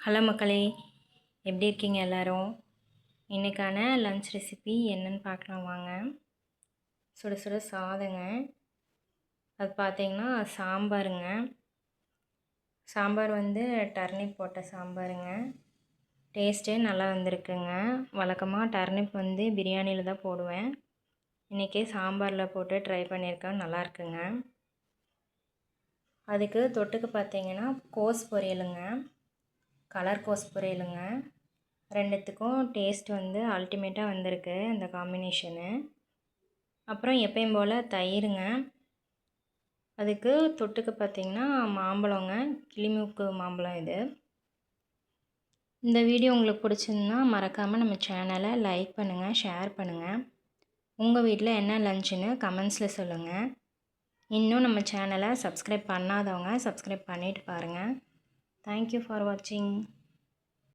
Hello மக்களே, எப்படி இருக்கீங்க எல்லோரும்? இன்றைக்கான லன்ச் ரெசிபி என்னன்னு பார்க்கலாம் வாங்க. சுட சுட சாதங்க, அது பார்த்திங்கன்னா சாம்பாருங்க. சாம்பார் வந்து டர்னிப் போட்ட சாம்பாருங்க. டேஸ்ட்டே நல்லா வந்திருக்குங்க. வழக்கமாக டர்னிப் வந்து பிரியாணியில் தான் போடுவேன். இன்றைக்கி சாம்பாரில் போட்டு ட்ரை பண்ணியிருக்கேன், நல்லாயிருக்குங்க. அதுக்கு தொட்டுக்கு பார்த்திங்கன்னா கோஸ் பொரியலுங்க, கலர் கோஸ் பொரியலுங்க. ரெண்டுத்துக்கும் டேஸ்ட் வந்து அல்டிமேட்டாக வந்திருக்கு இந்த காம்பினேஷனு. அப்புறம் எப்பயும் போல் தயிருங்க. அதுக்கு தொட்டுக்கு பார்த்திங்கன்னா மாம்பழங்க, கிளிமூக்கு மாம்பழம் இது. இந்த வீடியோ உங்களுக்கு பிடிச்சிருந்தா மறக்காமல் நம்ம சேனலை லைக் பண்ணுங்கள், ஷேர் பண்ணுங்கள். உங்கள் வீட்டில் என்ன லஞ்சுன்னு கமெண்ட்ஸில் சொல்லுங்கள். இன்னும் நம்ம சேனலை சப்ஸ்கிரைப் பண்ணாதவங்க சப்ஸ்கிரைப் பண்ணிவிட்டு பாருங்கள். தேங்க்யூ ஃபார் வாட்சிங்.